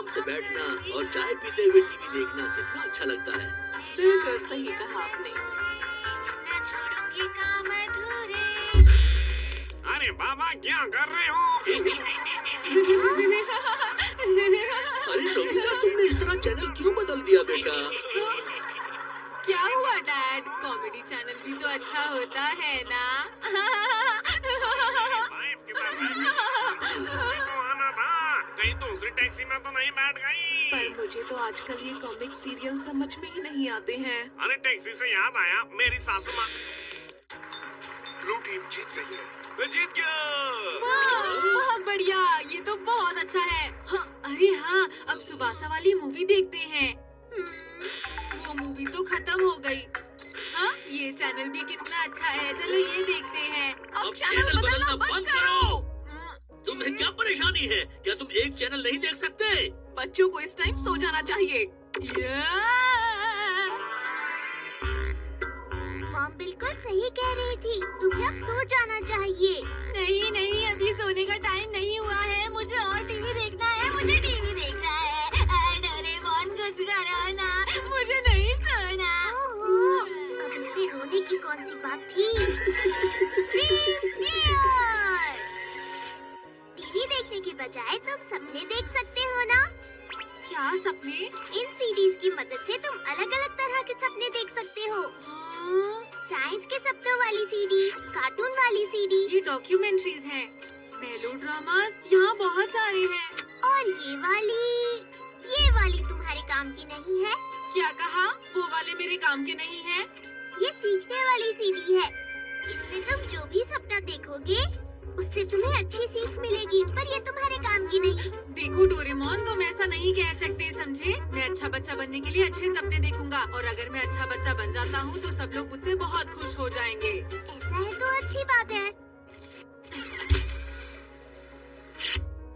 आराम से बैठना और चाय पीते हुए टीवी देखना कितना अच्छा लगता है। बिल्कुल सही कहा आपने। न छोड़ूंगी काम अधूरे। अरे बाबा क्या कर रहे हो? अरे नोबिता, तुमने इस तरह चैनल क्यों बदल दिया बेटा? क्या हुआ डैड? कॉमेडी चैनल भी तो अच्छा होता है ना? वाइफ के साथ तो आना था। कहीं दूसरी टैक्सी में तो नहीं बैठ गई? पर मुझे तो आजकल ये कॉमिक सीरियल समझ में ही नहीं आते हैं। अरे टैक्सी से याद आया, मेरी सासू माँ। ब्लू टीम जीत गई है। मैं जीत गया। वाह, बहुत बढ़िया, ये तो बहुत अच्छा है। हाँ, अरे हाँ, अब सुबासा वाली मूवी देखते हैं। वो मूवी तो खत्म हो गई। हाँ, ये चैनल भी कितना अच्छा है, चलो ये देखते हैं। अब चैनल बदलना बंद करो। तुम्हें क्या परेशानी है? क्या तुम एक चैनल नहीं देख सकते? बच्चों को इस टाइम सो जाना चाहिए। मॉम बिल्कुल सही कह रही थी, तुम्हें अब सो जाना चाहिए। नहीं नहीं, अभी सोने का टाइम नहीं हुआ है, मुझे और टीवी देखना है, मुझे टीवी देखना है। डोरेमोन कुछ करो ना, मुझे नहीं सोना। ओहो, अब इसमें रोने की कौन सी बात थी? प्रीमियर! टीवी देखने के बजाय तुम सपने देख सकते हो ना? क्या सपने? इन सीडीज की मदद से तुम अलग-अलग तरह के सपने देख सकते हो। साइंस के सपनों वाली सीडी, कार्टून वाली सीडी, ये डॉक्यूमेंट्रीज हैं, मेलो ड्रामास यहाँ बहुत सारे हैं। और ये वाली तुम्हारे काम की नहीं है। क्या कहा? वो वाले मेरे काम के नहीं हैं? ये सीखने वाली सीडी है। इसमें तुम जो भी सपना देखोगे, उससे तुम्हें अच्छी सीख मिलेगी, पर ये तुम्हारे काम की नहीं। देखो डोरेमोन, तुम ऐसा नहीं कह सकते, समझे? मैं अच्छा बच्चा बनने के लिए अच्छे सपने देखूंगा, और अगर मैं अच्छा बच्चा बन जाता हूँ तो सब लोग मुझसे बहुत खुश हो जाएंगे। ऐसा है तो अच्छी बात है।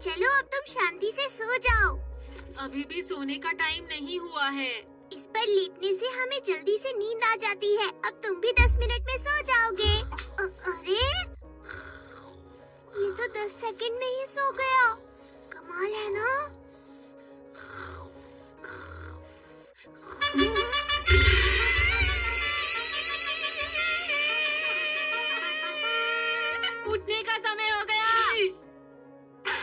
चलो अब तुम शांति से सो जाओ। अभी भी सोने का टाइम नहीं हुआ है। इस पर लेटने से हमें जल्दी से नींद आ जाती है। अब तुम भी 10 मिनट में सो जाओगे। अरे ये तो 10 सेकंड में ही सो गया। कमाल है ना? उठने का समय हो गया।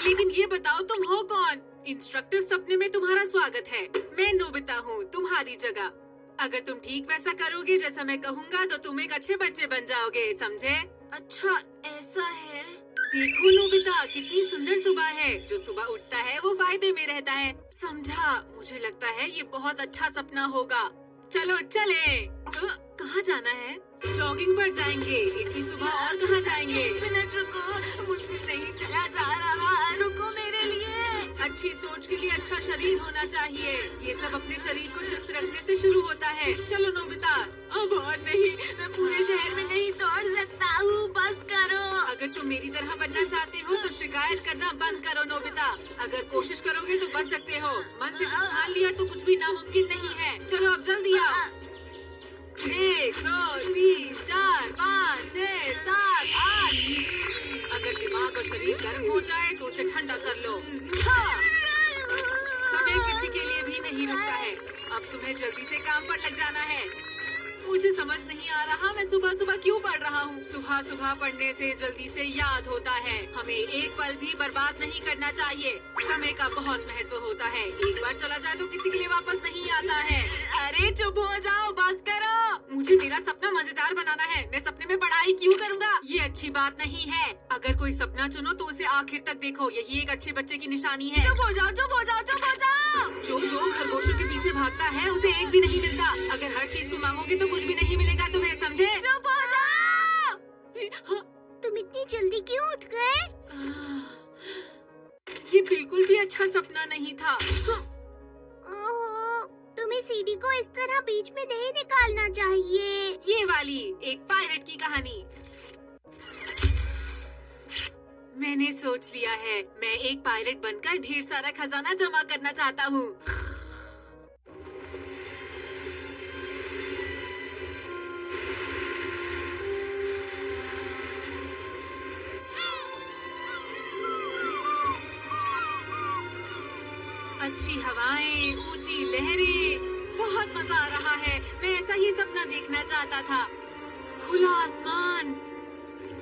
लेकिन ये बताओ, तुम हो कौन? इंस्ट्रक्टर सपने में तुम्हारा स्वागत है। मैं नोबिता हूँ, तुम्हारी जगह। अगर तुम ठीक वैसा करोगे जैसा मैं कहूँगा तो तुम एक अच्छे बच्चे बन जाओगे, समझे? अच्छा, ऐसा है। देखो नोबिता, कितनी सुंदर सुबह है। जो सुबह उठता है वो फायदे में रहता है, समझा? मुझे लगता है ये बहुत अच्छा सपना होगा। चलो चले। कहाँ जाना है? जॉगिंग पर जाएंगे। इतनी सुबह और कहाँ जाएंगे? एक मिनट रुको, मुझसे नहीं चला जा रहा। रुको, मेरे लिए अच्छी सोच के लिए अच्छा शरीर होना चाहिए। ये सब अपने शरीर को चुस्त रखने से शुरू होता है। चलो नोबिता। अब और नहीं, मैं पूरे शहर में नहीं दौड़ सकता हूँ, बस करो। अगर तुम मेरी तरह बनना चाहते हो तो शिकायत करना बंद करो नोबिता। अगर कोशिश करोगे तो बन सकते हो। मन से कुछ ठान लिया तो कुछ भी नामुमकिन नहीं है। चलो अब जल्दी आओ। 1 2 3 4 5 6 7 8। अगर दिमाग और शरीर गर्म हो जाए तो उसे ठंडा कर लो। हाँ। समय किसी के लिए भी नहीं रुकता है। अब तुम्हें जल्दी से काम पर लग जाना है। मुझे समझ नहीं आ रहा मैं सुबह सुबह क्यों पढ़ रहा हूँ। सुबह सुबह पढ़ने से जल्दी से याद होता है। हमें एक पल भी बर्बाद नहीं करना चाहिए। समय का बहुत महत्व होता है। एक बार चला जाए तो किसी के लिए वापस नहीं आता है। अरे चुप हो जाओ, बस करो। मुझे मेरा सपना मजेदार बनाना है। मैं सपने में पढ़ाई क्यों करूँगा? ये अच्छी बात नहीं है। अगर कोई सपना चुनो तो उसे आखिर तक देखो। यही एक अच्छे बच्चे की निशानी है। चुप हो जाओ, चुप हो जाओ, चुप हो जाओ। जो लोग खरगोशों के पीछे भागता है उसे एक भी नहीं मिलता। अगर हर चीज को मांगोगे तो कुछ भी नहीं मिलेगा तुम्हें, समझे? चुप हो जाओ। तुम इतनी जल्दी क्यों उठ गए? ये बिल्कुल भी अच्छा सपना नहीं था। ओहो, तुम्हें सीडी को इस तरह बीच में नहीं निकालना चाहिए। ये वाली एक पायलट की कहानी। मैंने सोच लिया है, मैं एक पायलट बनकर ढेर सारा खजाना जमा करना चाहता हूँ। अच्छी हवाएं, ऊंची लहरें, बहुत मजा आ रहा है। मैं ऐसा ही सपना देखना चाहता था। खुला आसमान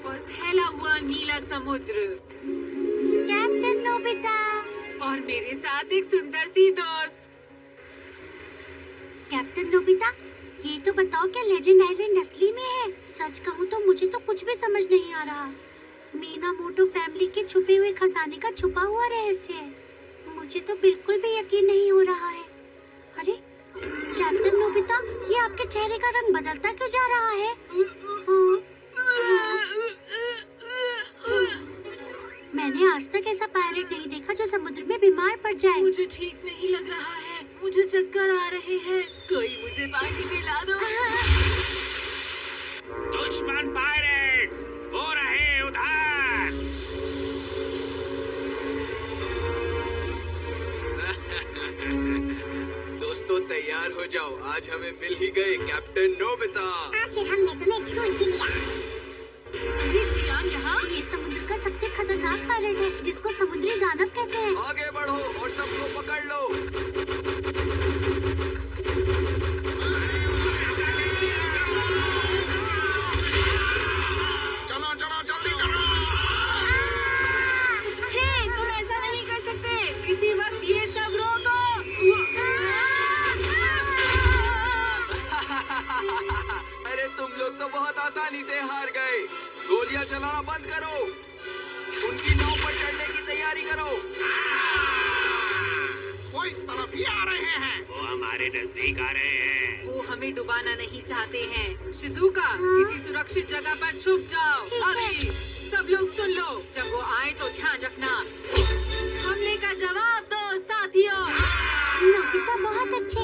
और फैला हुआ नीला समुद्र कैप्टन नोबिता। और मेरे साथ एक सुंदर सी दोस्त। कैप्टन नोबिता, ये तो बताओ क्या लेजेंड आइलैंड असली में है? सच कहूँ तो मुझे तो कुछ भी समझ नहीं आ रहा। मीनामोटो फैमिली के छुपे हुए खजाने का छुपा हुआ रहस्य है। मुझे तो बिल्कुल भी यकीन नहीं हो रहा है। अरे कैप्टन नोबिता, ये आपके चेहरे का रंग बदलता क्यों जा रहा है? मैंने आज तक ऐसा पायलट नहीं देखा जो समुद्र में बीमार पड़ जाए। मुझे ठीक नहीं लग रहा है। मुझे चक्कर आ रहे हैं। कोई मुझे पानी पिला दो। दुश्मन पायरेट्स हो रहे उधार। दोस्तों तैयार हो जाओ, आज हमें मिल ही गए कैप्टन नोबिता। आखिर हमने तुम्हें ढूंढ ही लिया। अरे जियान यहाँ। ये समुद्र का सबसे खतरनाक पायलट है जिसको समुद्री दानव कहते हैं। आगे बढ़ो और सबको पकड़ लो। चलो चलो जल्दी करो। हे, तुम ऐसा नहीं कर सकते। इसी वक्त ये सब रोको। अरे तुम लोग तो बहुत आसानी से हार गए। गोलियां चलाना बंद करो। उनकी नाव पर चढ़ने की तैयारी करो। वो इस तरफ ही आ रहे हैं। वो हमारे नजदीक आ रहे हैं। वो हमें डुबाना नहीं चाहते हैं। शिजुका, किसी सुरक्षित जगह पर छुप जाओ। अभी सब लोग सुन लो, जब वो आए तो ध्यान रखना। हमले का जवाब दो साथियों। नोबिता बहुत अच्छे।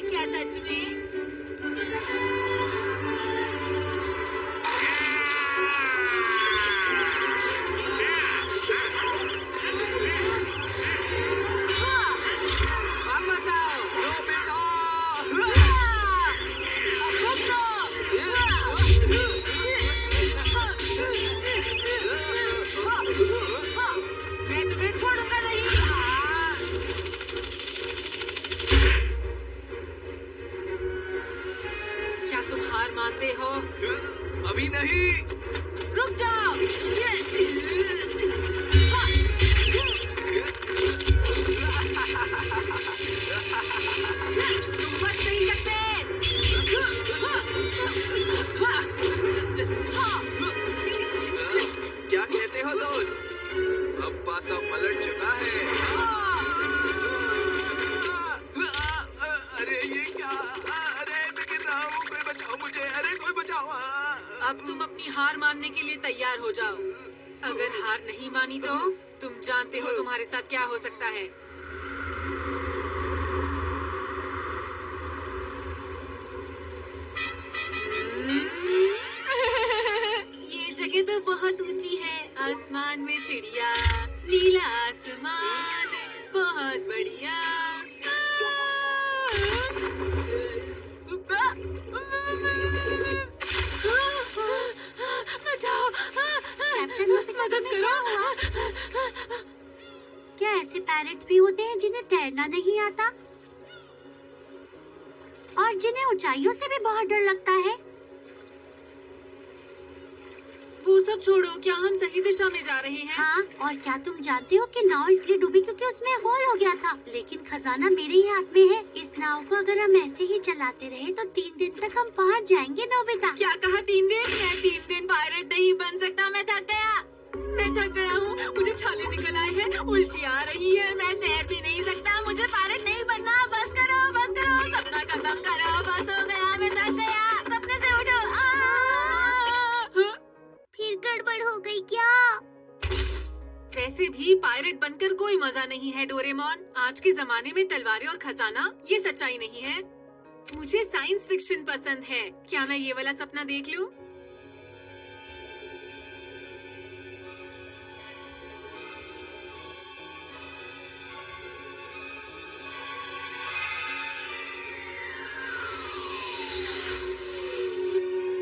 क्या सच में? वापस आओ। नोबिता! अब रुक दो। मैं तुम्हें छोड़ूंगा नहीं। क्या तुम हार मानते हो? अभी नहीं। रुक जाओ। तुम बच नहीं सकते। क्या कहते हो दोस्त? अब पासा पलट चुका है। अरे ये क्या? अरे मैं गिर रहा हूँ, कोई बचाओ मुझे। अरे कोई बचाओ। अब तुम अपनी हार मानने के लिए तैयार हो जाओ। अगर हार नहीं मानी तो तुम जानते हो तुम्हारे साथ क्या हो सकता है। ये जगह तो बहुत ऊंची है। आसमान में चिड़िया, नीला आसमान, बहुत बढ़िया। बचाओ। कैप्टन नोबिता, मदद तुम्हें क्या करो। हुआ? क्या ऐसे पैरेट्स भी होते हैं जिन्हें तैरना नहीं आता और जिन्हें ऊंचाइयों से भी बहुत डर लगता है? वो सब छोड़ो, क्या हम सही दिशा में जा रहे हैं? हाँ, और क्या तुम जानते हो कि नाव इसलिए डूबी क्योंकि उसमें होल हो गया था, लेकिन खजाना मेरे ही हाथ में है। इस नाव को अगर हम ऐसे ही चलाते रहे तो 3 दिन तक हम पहुँच जाएंगे नोबिता। क्या कहा 3 दिन? मैं 3 दिन पायलट नहीं बन सकता। मैं थक गया। मैं थक गया हूँ। मुझे छाले निकल आए हैं, उल्टी आ रही है। मैं तैर भी नहीं सकता। मुझे पायलट नहीं बनना। बस करो, बस करो। सपना खत्म करो। बस हो गया। मैं थक गया। सपने से उठो। फिर गड़बड़ हो गई क्या? वैसे भी पायलट बनकर कोई मजा नहीं है डोरेमोन। आज के जमाने में तलवारें और खजाना ये सच्चाई नहीं है। मुझे साइंस फिक्शन पसंद है। क्या मैं ये वाला सपना देख लूं?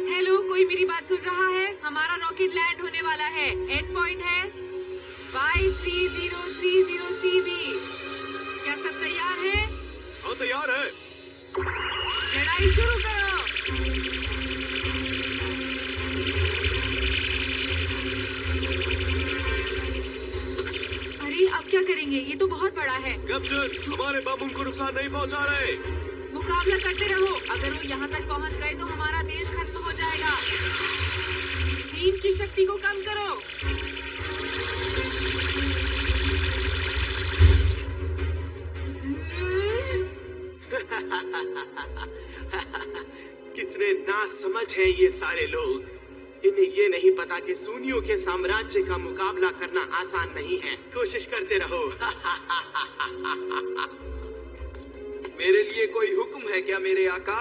हेलो, कोई मेरी बात सुन रहा है? हमारा रॉकेट लैंड होने वाला है। एंड पॉइंट है 5330 CV। तैयार हैं? हाँ तैयार है। लड़ाई शुरू करो। अरे अब क्या करेंगे? ये तो बहुत बड़ा है। कैप्टन, हमारे बम उनको नुकसान नहीं पहुंचा रहे। मुकाबला करते रहो। अगर वो यहाँ तक पहुँच गए तो हमारा देश खत्म हो जाएगा। टीम की शक्ति को कम करो। कितने नासमझ हैं ये सारे लोग। इन्हें ये नहीं पता कि सूनियों के साम्राज्य का मुकाबला करना आसान नहीं है। कोशिश करते रहो। मेरे लिए कोई हुक्म है क्या मेरे आका?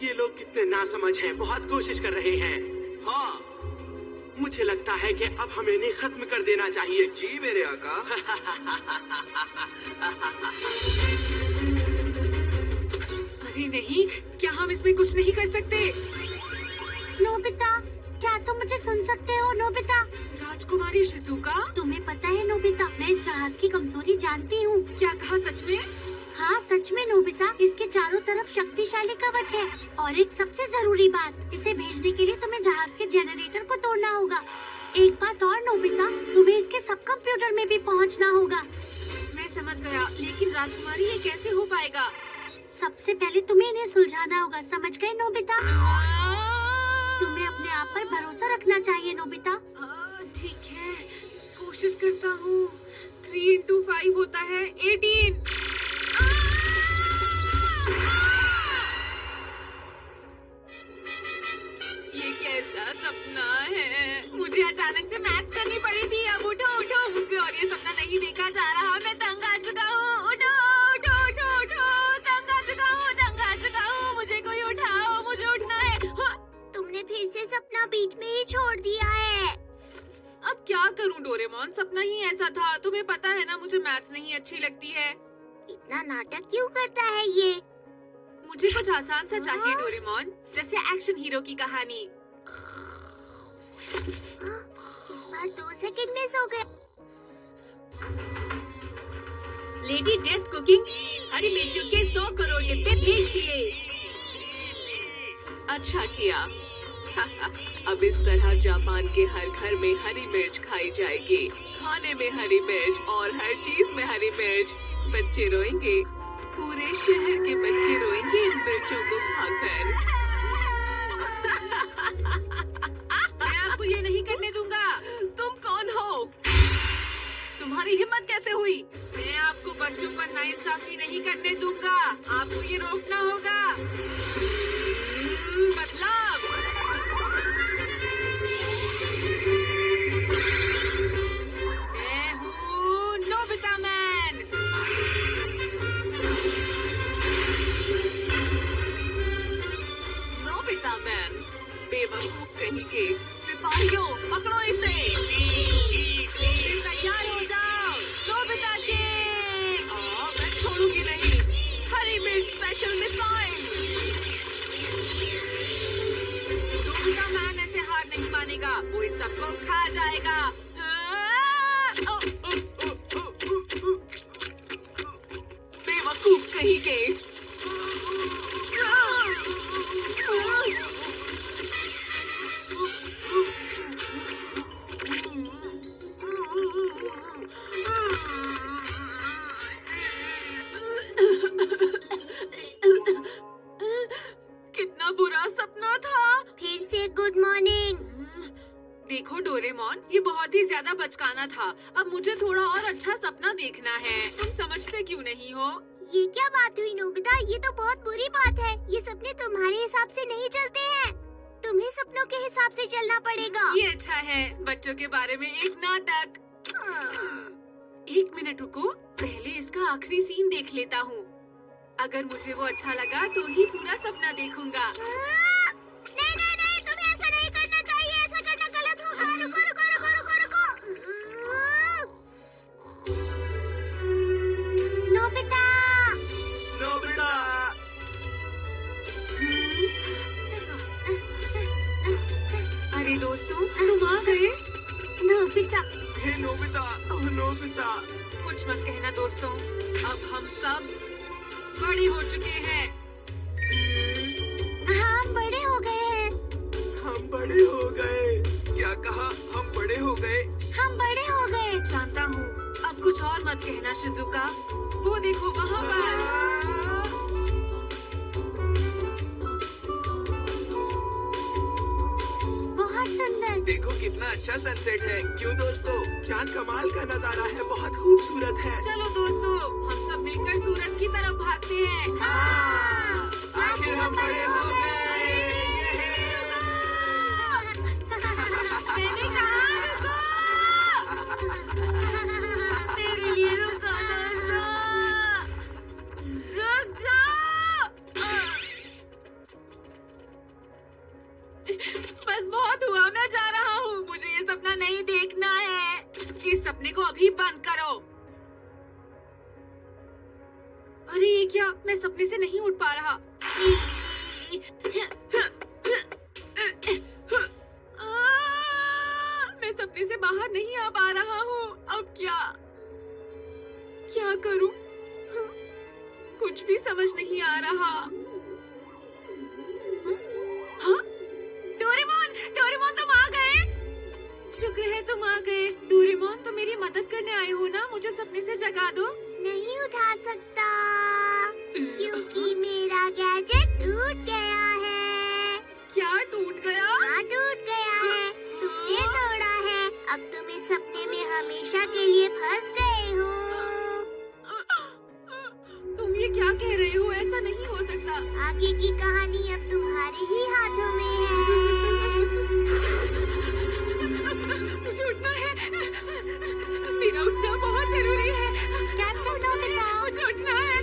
ये लोग कितने नासमझ हैं, बहुत कोशिश कर रहे हैं। हाँ, मुझे लगता है कि अब हमें इन्हें खत्म कर देना चाहिए। जी मेरे आका। अरे नहीं, क्या हम इसमें कुछ नहीं कर सकते? नोबिता, क्या तुम मुझे सुन सकते हो? नोबिता, राजकुमारी शिजुका, तुम्हें पता है नोबिता, मैं इस जहाज की कमजोरी जानती हूँ। क्या कहा? सच में? हाँ सच में नोबिता, इसके चारों तरफ शक्तिशाली कवच है। और एक सबसे जरूरी बात, इसे भेजने के लिए तुम्हें जहाज के जनरेटर को तोड़ना होगा। एक बात और नोबिता, तुम्हें इसके सब कंप्यूटर में भी पहुँचना होगा। मैं समझ गया, लेकिन राजकुमारी ये कैसे हो पाएगा? सबसे पहले तुम्हें इन्हें सुलझाना होगा, समझ गए नोबिता? तुम्हें अपने आप पर भरोसा रखना चाहिए नोबिता। ठीक है, कोशिश करता हूँ। 3 into 5 होता है 18। ये कैसा सपना है? मुझे अचानक से मैथ्स करनी पड़ी थी। अब उठो उठो, मुझसे और ये सपना नहीं देखा जा रहा। मैं तंग आ चुका हूँ। उठो उठो उठो उठो, तंग आ चुका हूँ, तंग आ चुका हूँ। मुझे कोई उठाओ, मुझे उठना है। हाँ। तुमने फिर से सपना बीच में ही छोड़ दिया है। अब क्या करूं डोरेमोन, सपना ही ऐसा था। तुम्हें पता है ना, मुझे मैथ्स नहीं अच्छी लगती है। इतना नाटक क्यों करता है ये? मुझे कुछ आसान सा चाहिए डोरेमोन, जैसे एक्शन हीरो की कहानी। इस बार 2 सेकंड मिस हो गए। लेडी डेथ कुकिंग हरी मिर्चों के 100 करोड़ डिब्बे भेज दिए। अच्छा किया। अब इस तरह जापान के हर घर में हरी मिर्च खाई जाएगी। खाने में हरी मिर्च और हर चीज में हरी मिर्च। बच्चे रोएंगे, पूरे शहर के बच्चे रोएंगे इन मिर्चों को खाकर। मैं आपको ये नहीं करने दूंगा। तुम कौन हो? तुम्हारी हिम्मत कैसे हुई? मैं आपको बच्चों पर नाइंसाफी नहीं करने दूंगा। आपको ये रोकना होगा। मतलब मैं हूँ नोबिता मैन। नोबिता मैन, बेवकूफ कहीं के। सिपाहियों, पकड़ो इसे। तैयार हो जाओ, नोबिता के। मैं छोड़ूंगी नहीं। हरी मिर्च स्पेशल मिसाइल। नोबिता मैन ऐसे हार नहीं मानेगा। वो इन सबको खा जाएगा। बेवकूफ कहीं के। कितना बुरा सपना था। फिर से गुड मॉर्निंग। देखो डोरेमोन, ये बहुत ही ज्यादा बचकाना था। अब मुझे थोड़ा और अच्छा सपना देखना है। तुम समझते क्यों नहीं हो? ये क्या बात हुई नोबिता? ये तो बहुत बुरी बात है। ये सपने तुम्हारे हिसाब से नहीं चलते हैं। तुम्हें सपनों के हिसाब से चलना पड़ेगा। ये अच्छा है, बच्चों के बारे में एक नाटक। 1 मिनट रुको, पहले इसका आखिरी सीन देख लेता हूँ। अगर मुझे वो अच्छा लगा तो ही पूरा सपना देखूंगा। नहीं नहीं नहीं, तुम्हें ऐसा नहीं करना चाहिए। ऐसा करना गलत होगा। रुको रुको रुको रुको रुको। नोबिता, नोबिता, अरे दोस्तों, तुम आ गए। नोबिता, हे नोबिता, ओह नोबिता। कुछ मत कहना दोस्तों, अब हम सब बड़े हो चुके हैं। हम बड़े हो गए हैं। हम बड़े हो गए। क्या कहा? हम बड़े हो गए। हम बड़े हो गए। जानता हूँ, अब कुछ और मत कहना शिजुका। वो देखो वहाँ पर। बहुत सुंदर। देखो कितना अच्छा सनसेट है, क्यों दोस्तों? क्या कमाल का नजारा है, बहुत खूबसूरत है। चलो दोस्तों, हम सब मिलकर सूरज की तरफ भागते हैं। हाँ, आखिर हम बड़े हो गए। मैंने कहा रुको। तेरे लिए रुको दोस्तों, रुक जाओ। बस बहुत हुआ, मैं जा रहा हूँ। मुझे ये सपना नहीं देखना है। इस सपने को अभी बंद करो। अरे ये क्या, मैं सपने से नहीं उठ पा रहा। मैं सपने से बाहर नहीं आ पा रहा हूँ। अब क्या करूँ? कुछ भी समझ नहीं आ रहा। हाँ? डोरेमोन तुम आ गए। शुक्र है तुम आ गए। डोरेमोन, तुम मेरी मदद करने आए हो ना? मुझे सपने से जगा दो। नहीं उठा सकता क्योंकि मेरा गैजेट टूट गया है। क्या टूट गया? हाँ, टूट गया है। तुमने तोड़ा है। अब तुम इस सपने में हमेशा के लिए फंस गए हो। तुम ये क्या कह रहे हो? ऐसा नहीं हो सकता। आगे की कहानी अब तुम्हारे ही हाथों में है। मुझे उठना है। मेरा उठना बहुत जरूरी है। कैप्टन नोबिता, मुझे उठना है।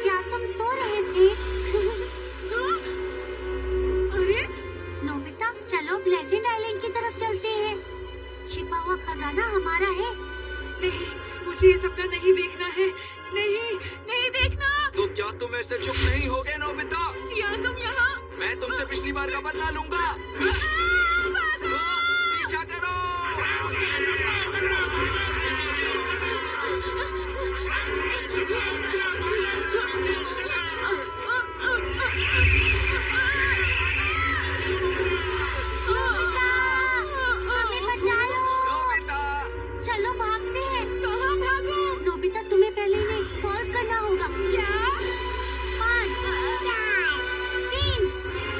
क्या तुम सो रहे थे? हाँ? अरे नोबिता, चलो लेजेंड आइलैंड की तरफ चलते हैं। छिपा हुआ खजाना हमारा है। नहीं, मुझे ये सपना नहीं देखना है। नहीं देखना। तो क्या तुम ऐसे चुप नहीं होगे नोबिता? जियान, तुम यहाँ। मैं तुमसे पिछली बार का बदला लूंगा। भागो। पीछा करो। हमें बचा लो। नोबिता, चलो भागते हैं। कहाँ भागो? नोबिता, तुम्हें पहले इन्हें सॉल्व करना होगा। क्या? 5 4 3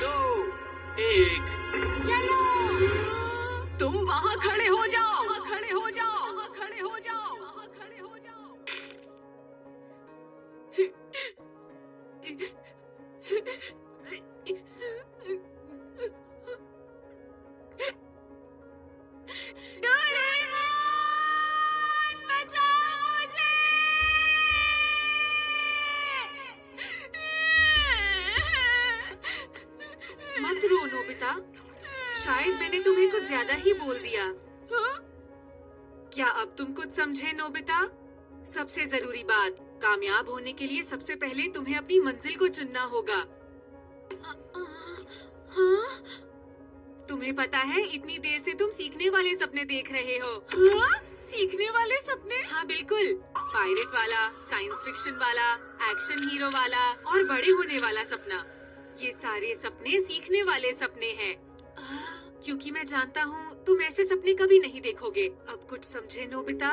2 1। चलो। तुम वहाँ खड़े हो जाओ। वहाँ खड़े हो जाओ। वहाँ खड़े हो जाओ। वहाँ खड़े हो जाओ। डोरेमोन, बचाओ मुझे। मत रो नोबिता, शायद मैंने तुम्हें कुछ ज्यादा ही बोल दिया। हाँ? क्या अब तुम कुछ समझे नोबिता? सबसे जरूरी बात, कामयाब होने के लिए सबसे पहले तुम्हें अपनी मंजिल को चुनना होगा। हाँ? तुम्हें पता है, इतनी देर से तुम सीखने वाले सपने देख रहे हो। हाँ? सीखने वाले सपने? हाँ बिल्कुल, पायरेट वाला, साइंस फिक्शन वाला, एक्शन हीरो वाला और बड़े होने वाला सपना। ये सारे सपने सीखने वाले सपने हैं। क्योंकि मैं जानता हूँ तुम ऐसे सपने कभी नहीं देखोगे। अब कुछ समझे नोबिता?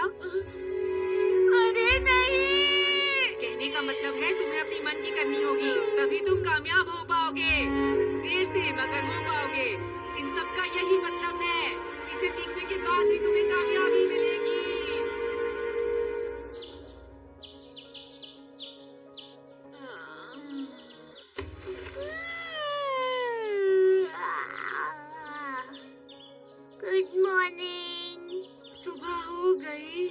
अरे नहीं! कहने का मतलब है तुम्हें अपनी मन की करनी होगी, तभी तुम कामयाब हो पाओगे। देर से मगर हो पाओगे। इन सब का यही मतलब है। इसे सीखने के बाद ही तुम्हें कामयाबी मिलेगी। Good morning. सुबह हो गई।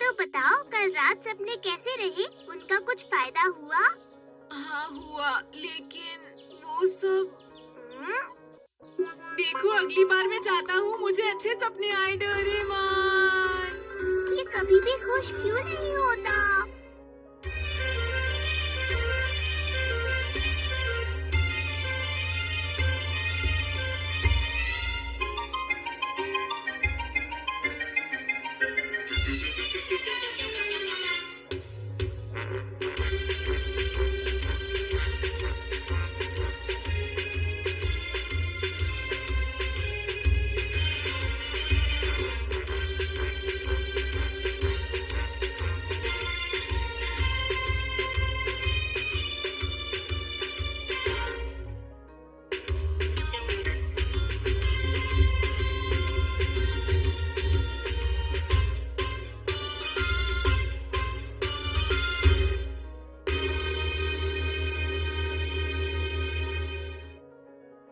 तो बताओ, कल रात सपने कैसे रहे? उनका कुछ फायदा हुआ? हाँ हुआ, लेकिन वो सब देखो, अगली बार मैं चाहता हूँ मुझे अच्छे सपने आए। डोरेमोन, ये कभी भी खुश क्यों नहीं होता?